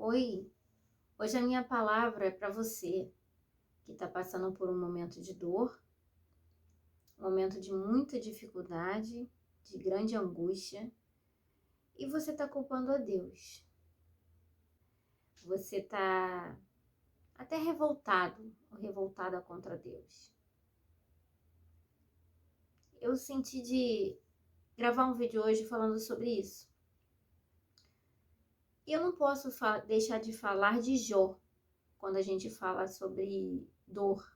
Oi, hoje a minha palavra é para você que está passando por um momento de dor, um momento de muita dificuldade, de grande angústia, e você está culpando a Deus. Você está até revoltado ou revoltada contra Deus. Eu senti de gravar um vídeo hoje falando sobre isso. E eu não posso deixar de falar de Jó quando a gente fala sobre dor,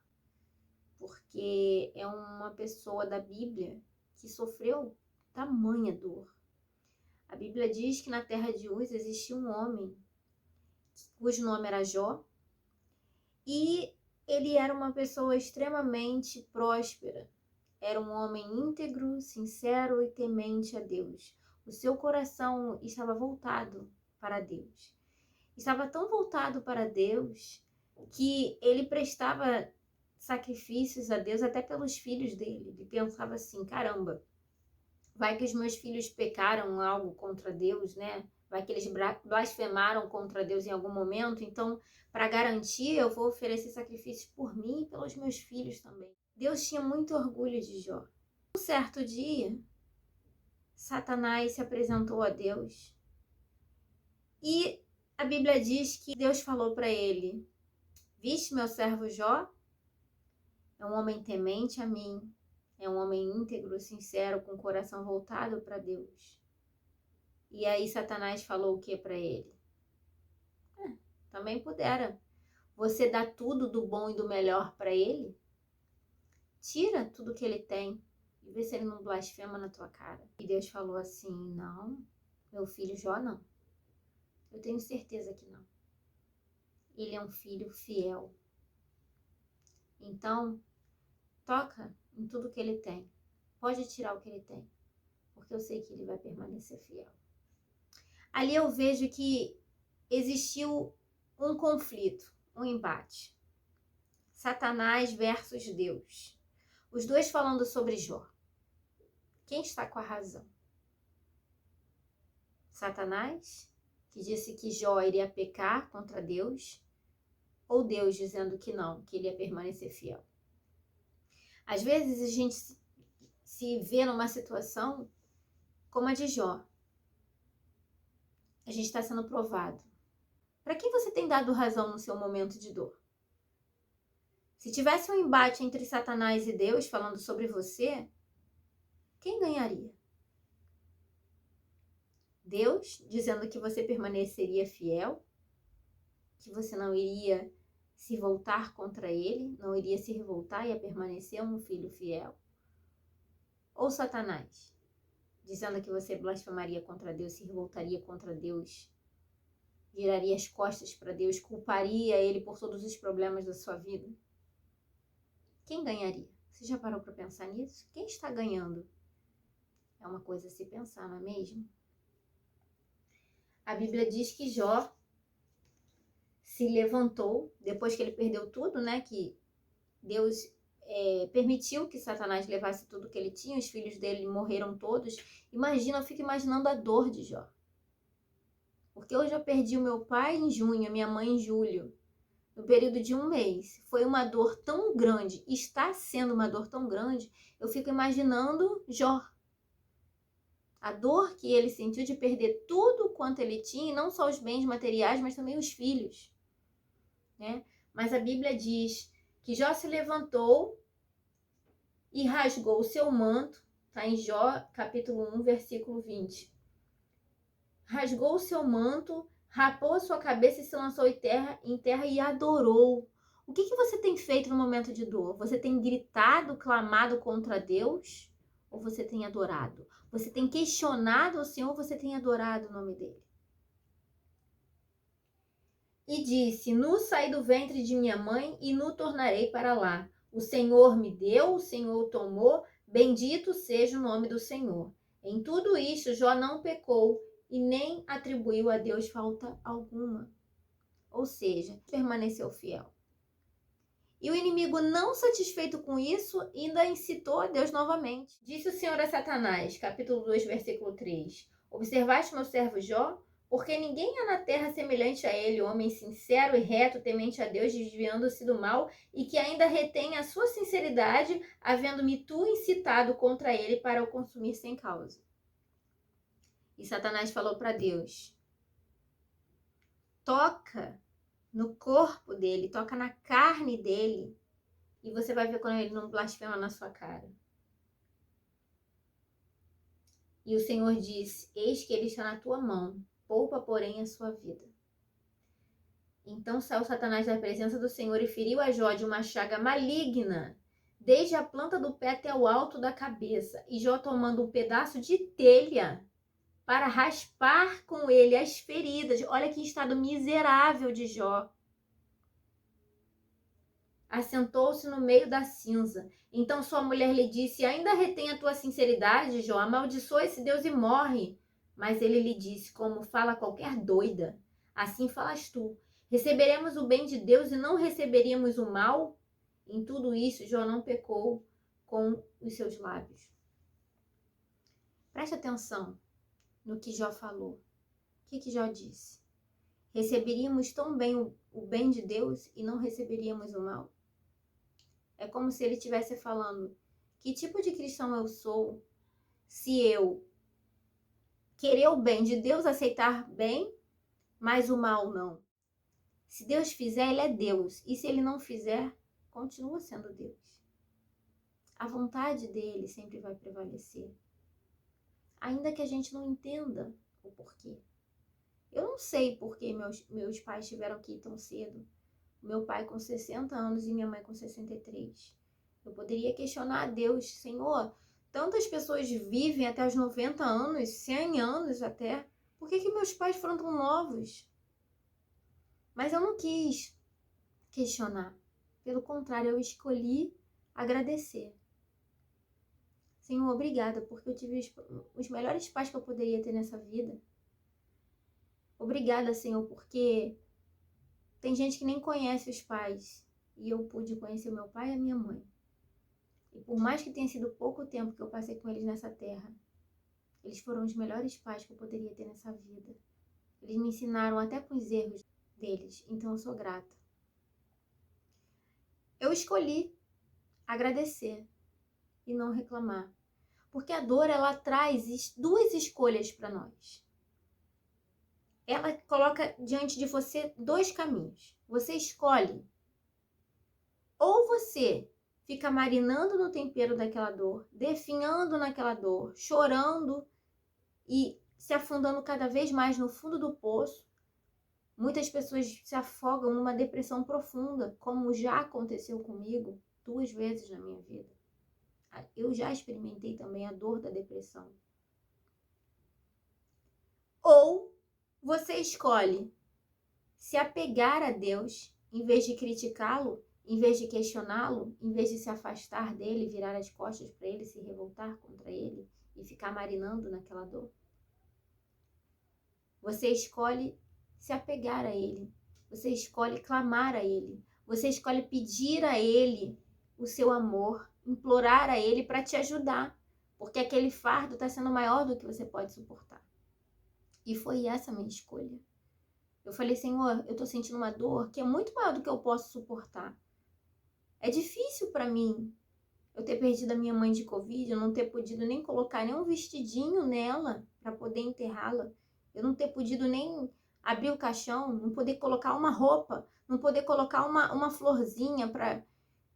porque é uma pessoa da Bíblia que sofreu tamanha dor. A Bíblia diz que na terra de Uz existia um homem cujo nome era Jó, e ele era uma pessoa extremamente próspera. Era um homem íntegro, sincero e temente a Deus. O seu coração estava voltado para Deus. Estava tão voltado para Deus que ele prestava sacrifícios a Deus até pelos filhos dele. Ele pensava assim, caramba, vai que os meus filhos pecaram algo contra Deus, né? Vai que eles blasfemaram contra Deus em algum momento, então, para garantir, eu vou oferecer sacrifícios por mim e pelos meus filhos também. Deus tinha muito orgulho de Jó. Um certo dia, Satanás se apresentou a Deus e a Bíblia diz que Deus falou para ele: viste meu servo Jó? É um homem temente a mim, é um homem íntegro, sincero, com o coração voltado para Deus. E aí Satanás falou o que para ele? Também pudera você dar tudo do bom e do melhor para ele? Tira tudo que ele tem e vê se ele não blasfema na tua cara. E Deus falou assim: não, meu filho Jó não. Eu tenho certeza que não. Ele é um filho fiel. Então, toca em tudo que ele tem. Pode tirar o que ele tem, porque eu sei que ele vai permanecer fiel. Ali eu vejo que existiu um conflito, um embate. Satanás versus Deus. Os dois falando sobre Jó. Quem está com a razão? Satanás, que disse que Jó iria pecar contra Deus, ou Deus dizendo que não, que ele ia permanecer fiel? Às vezes a gente se vê numa situação como a de Jó. A gente está sendo provado. Para quem você tem dado razão no seu momento de dor? Se tivesse um embate entre Satanás e Deus falando sobre você, quem ganharia? Deus dizendo que você permaneceria fiel, que você não iria se voltar contra ele, não iria se revoltar e ia permanecer um filho fiel? Ou Satanás dizendo que você blasfemaria contra Deus, se revoltaria contra Deus, viraria as costas para Deus, culparia ele por todos os problemas da sua vida? Quem ganharia? Você já parou para pensar nisso? Quem está ganhando? É uma coisa a se pensar, não é mesmo? A Bíblia diz que Jó se levantou, depois que ele perdeu tudo, né? Que Deus permitiu que Satanás levasse tudo que ele tinha, os filhos dele morreram todos. Imagina, eu fico imaginando a dor de Jó. Porque eu já perdi o meu pai em junho, a minha mãe em julho, no período de um mês. Foi uma dor tão grande, está sendo uma dor tão grande, eu fico imaginando Jó. A dor que ele sentiu de perder tudo quanto ele tinha, e não só os bens materiais, mas também os filhos, né? Mas a Bíblia diz que Jó se levantou e rasgou o seu manto, está em Jó capítulo 1, versículo 20. Rasgou o seu manto, rapou a sua cabeça e se lançou em terra e adorou. O que você tem feito no momento de dor? Você tem gritado, clamado contra Deus? Ou você tem adorado? Você tem questionado o Senhor ou você tem adorado o nome dele? E disse: nu saí do ventre de minha mãe e nu tornarei para lá. O Senhor me deu, o Senhor tomou, bendito seja o nome do Senhor. Em tudo isto, Jó não pecou e nem atribuiu a Deus falta alguma. Ou seja, permaneceu fiel. E o inimigo, não satisfeito com isso, ainda incitou a Deus novamente. Disse o Senhor a Satanás, capítulo 2, versículo 3: observaste meu servo Jó? Porque ninguém há na terra semelhante a ele, homem sincero e reto, temente a Deus, desviando-se do mal, e que ainda retém a sua sinceridade, havendo-me tu incitado contra ele para o consumir sem causa. E Satanás falou para Deus: toca no corpo dele, toca na carne dele, e você vai ver quando ele não blasfema na sua cara. E o Senhor disse: eis que ele está na tua mão, poupa, porém, a sua vida. Então saiu Satanás da presença do Senhor e feriu a Jó de uma chaga maligna, desde a planta do pé até o alto da cabeça. E Jó, tomando um pedaço de telha para raspar com ele as feridas. Olha que estado miserável de Jó. Assentou-se no meio da cinza. Então sua mulher lhe disse: ainda retém a tua sinceridade, Jó? Amaldiçoa esse Deus e morre. Mas ele lhe disse: como fala qualquer doida, assim falas tu. Receberemos o bem de Deus e não receberíamos o mal? Em tudo isso, Jó não pecou com os seus lábios. Preste atenção no que Jó falou. O que Jó disse? Receberíamos tão bem o bem de Deus e não receberíamos o mal? É como se ele estivesse falando: que tipo de cristão eu sou se eu querer o bem de Deus, aceitar bem, mas o mal não? Se Deus fizer, ele é Deus. E se ele não fizer, continua sendo Deus. A vontade dele sempre vai prevalecer. Ainda que a gente não entenda o porquê. Eu não sei por que meus pais tiveram que ir tão cedo. Meu pai com 60 anos e minha mãe com 63. Eu poderia questionar a Deus: Senhor, tantas pessoas vivem até os 90 anos, 100 anos até. Por que meus pais foram tão novos? Mas eu não quis questionar. Pelo contrário, eu escolhi agradecer. Senhor, obrigada, porque eu tive os melhores pais que eu poderia ter nessa vida. Obrigada, Senhor, porque tem gente que nem conhece os pais. E eu pude conhecer meu pai e a minha mãe. E por mais que tenha sido pouco tempo que eu passei com eles nessa terra, eles foram os melhores pais que eu poderia ter nessa vida. Eles me ensinaram até com os erros deles, então eu sou grata. Eu escolhi agradecer e não reclamar. Porque a dor, ela traz duas escolhas para nós. Ela coloca diante de você dois caminhos. Você escolhe. Ou você fica marinando no tempero daquela dor, definhando naquela dor, chorando e se afundando cada vez mais no fundo do poço. Muitas pessoas se afogam numa depressão profunda, como já aconteceu comigo 2 vezes na minha vida. Eu já experimentei também a dor da depressão. Ou você escolhe se apegar a Deus, em vez de criticá-lo, em vez de questioná-lo, em vez de se afastar dele, virar as costas para ele, se revoltar contra ele e ficar marinando naquela dor. Você escolhe se apegar a ele. Você escolhe clamar a ele. Você escolhe pedir a ele o seu amor, implorar a ele para te ajudar, porque aquele fardo está sendo maior do que você pode suportar. E foi essa a minha escolha. Eu falei: Senhor, eu estou sentindo uma dor que é muito maior do que eu posso suportar. É difícil para mim eu ter perdido a minha mãe de Covid, eu não ter podido nem colocar nem um vestidinho nela para poder enterrá-la. Eu não ter podido nem abrir o caixão, não poder colocar uma roupa, não poder colocar uma florzinha para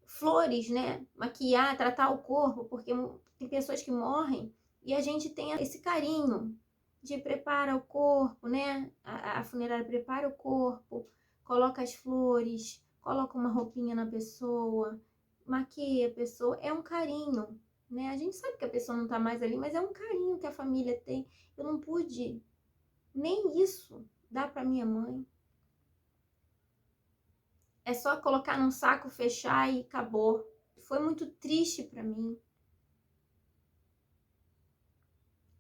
flores, né? Maquiar, tratar o corpo, porque tem pessoas que morrem e a gente tem esse carinho de prepara o corpo, né? A funerária prepara o corpo, coloca as flores, coloca uma roupinha na pessoa, maquia a pessoa. É um carinho, né? A gente sabe que a pessoa não tá mais ali, mas é um carinho que a família tem. Eu não pude nem isso dar para minha mãe. É só colocar num saco, fechar e acabou. Foi muito triste para mim.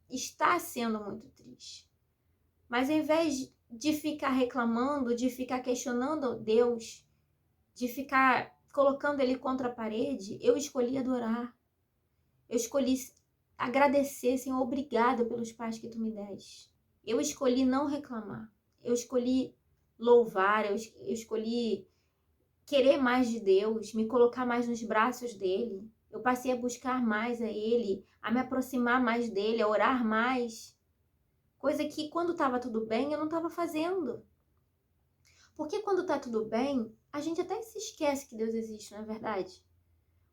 Está sendo muito triste. Mas ao invés de ficar reclamando, de ficar questionando Deus, de ficar colocando ele contra a parede, eu escolhi adorar. Eu escolhi agradecer, Senhor, obrigada pelos pais que tu me deste. Eu escolhi não reclamar. Eu escolhi louvar, eu escolhi querer mais de Deus, me colocar mais nos braços dele. Eu passei a buscar mais a ele, a me aproximar mais dele, a orar mais. Coisa que quando estava tudo bem, eu não estava fazendo. Porque quando está tudo bem, a gente até se esquece que Deus existe, não é verdade?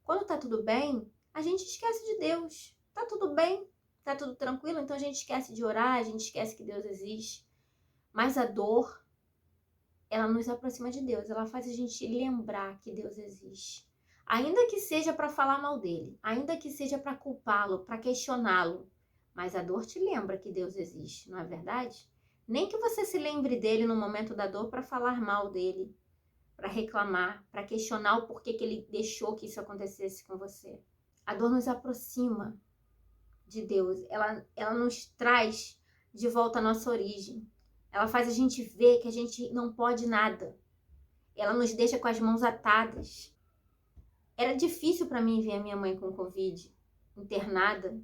Quando está tudo bem, a gente esquece de Deus. Tá tudo bem, tá tudo tranquilo, então a gente esquece de orar, a gente esquece que Deus existe. Mas a dor, ela nos aproxima de Deus, ela faz a gente lembrar que Deus existe. Ainda que seja para falar mal dele, ainda que seja para culpá-lo, para questioná-lo, mas a dor te lembra que Deus existe, não é verdade? Nem que você se lembre dele no momento da dor para falar mal dele, para reclamar, para questionar o porquê que ele deixou que isso acontecesse com você. A dor nos aproxima de Deus, ela nos traz de volta à nossa origem. Ela faz a gente ver que a gente não pode nada. Ela nos deixa com as mãos atadas. Era difícil para mim ver a minha mãe com Covid, internada.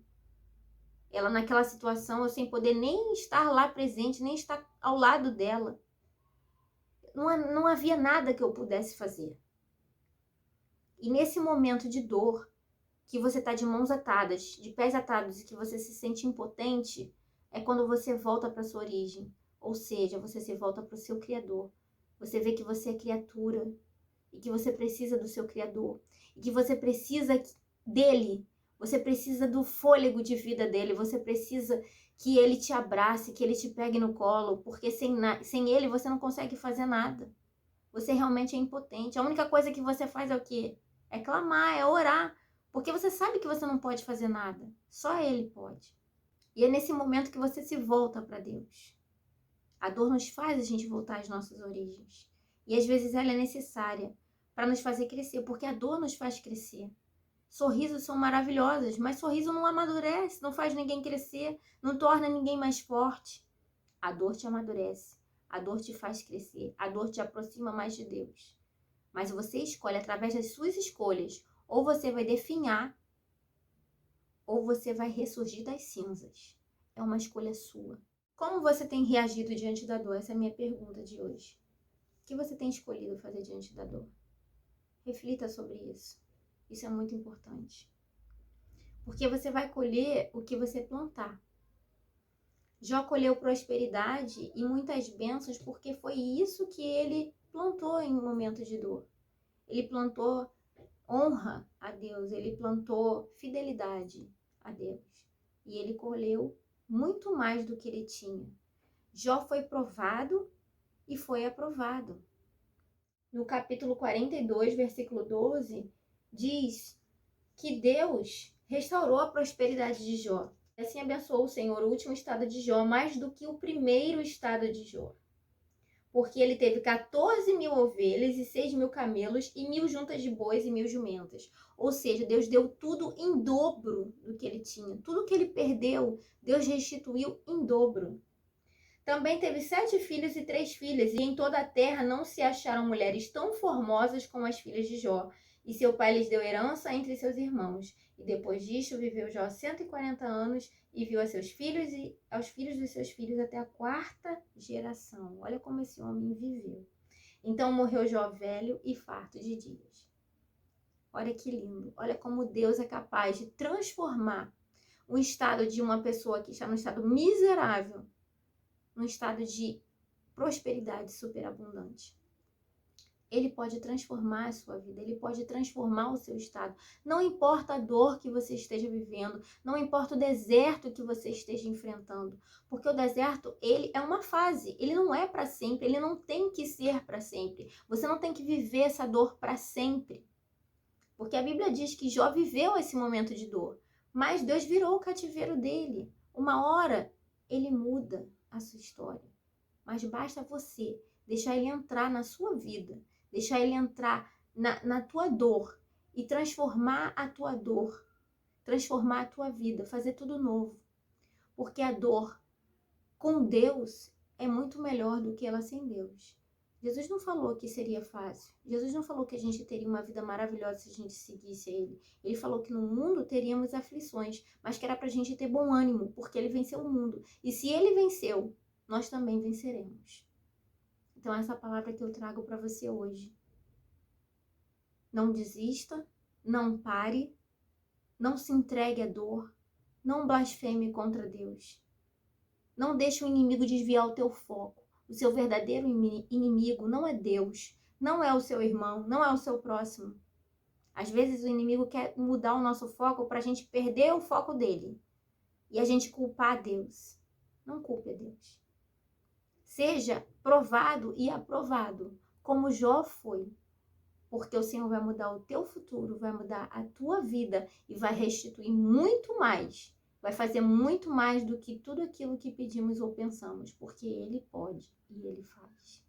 Ela naquela situação, eu sem poder nem estar lá presente, nem estar ao lado dela. Não havia nada que eu pudesse fazer. E nesse momento de dor, que você está de mãos atadas, de pés atados e que você se sente impotente, é quando você volta para sua origem. Ou seja, você se volta para o seu Criador. Você vê que você é criatura e que você precisa do seu Criador. E que você precisa dele. Você precisa do fôlego de vida dele. Você precisa que ele te abrace, que ele te pegue no colo. Porque sem ele você não consegue fazer nada. Você realmente é impotente. A única coisa que você faz é o quê? É clamar, é orar. Porque você sabe que você não pode fazer nada. Só ele pode. E é nesse momento que você se volta para Deus. A dor nos faz a gente voltar às nossas origens. E às vezes ela é necessária para nos fazer crescer, porque a dor nos faz crescer. Sorrisos são maravilhosos, mas sorriso não amadurece, não faz ninguém crescer, não torna ninguém mais forte. A dor te amadurece, a dor te faz crescer, a dor te aproxima mais de Deus. Mas você escolhe através das suas escolhas, ou você vai definhar, ou você vai ressurgir das cinzas. É uma escolha sua. Como você tem reagido diante da dor? Essa é a minha pergunta de hoje. O que você tem escolhido fazer diante da dor? Reflita sobre isso. Isso é muito importante. Porque você vai colher o que você plantar. Jó colheu prosperidade e muitas bênçãos porque foi isso que ele plantou em momentos de dor. Ele plantou honra a Deus, ele plantou fidelidade a Deus. E ele colheu muito mais do que ele tinha. Jó foi provado e foi aprovado. No capítulo 42, versículo 12, diz que Deus restaurou a prosperidade de Jó. Assim abençoou o Senhor o último estado de Jó mais do que o primeiro estado de Jó. Porque ele teve 14.000 ovelhas e 6.000 camelos e 1.000 juntas de bois e 1.000 jumentas. Ou seja, Deus deu tudo em dobro do que ele tinha. Tudo que ele perdeu, Deus restituiu em dobro. Também teve 7 filhos e 3 filhas, e em toda a terra não se acharam mulheres tão formosas como as filhas de Jó. E seu pai lhes deu herança entre seus irmãos. E depois disto viveu Jó 140 anos e viu a seus filhos e aos filhos dos seus filhos até a 4ª geração. Olha como esse homem viveu. Então morreu Jó velho e farto de dias. Olha que lindo. Olha como Deus é capaz de transformar o estado de uma pessoa que está no estado miserável num estado de prosperidade superabundante. Ele pode transformar a sua vida, ele pode transformar o seu estado. Não importa a dor que você esteja vivendo, não importa o deserto que você esteja enfrentando, porque o deserto, ele é uma fase, ele não é para sempre, ele não tem que ser para sempre. Você não tem que viver essa dor para sempre. Porque a Bíblia diz que Jó viveu esse momento de dor, mas Deus virou o cativeiro dele. Uma hora, ele muda a sua história. Mas basta você deixar ele entrar na sua vida, deixar ele entrar na tua dor e transformar a tua dor, transformar a tua vida, fazer tudo novo. Porque a dor com Deus é muito melhor do que ela sem Deus. Jesus não falou que seria fácil. Jesus não falou que a gente teria uma vida maravilhosa se a gente seguisse ele. Ele falou que no mundo teríamos aflições, mas que era pra gente ter bom ânimo, porque ele venceu o mundo. E se ele venceu, nós também venceremos. Então, essa palavra que eu trago para você hoje. Não desista, não pare, não se entregue à dor, não blasfeme contra Deus. Não deixe o inimigo desviar o teu foco. O seu verdadeiro inimigo não é Deus, não é o seu irmão, não é o seu próximo. Às vezes o inimigo quer mudar o nosso foco para a gente perder o foco dele e a gente culpar a Deus. Não culpe a Deus. Seja provado e aprovado, como Jó foi. Porque o Senhor vai mudar o teu futuro, vai mudar a tua vida e vai restituir muito mais. Vai fazer muito mais do que tudo aquilo que pedimos ou pensamos, porque Ele pode e Ele faz.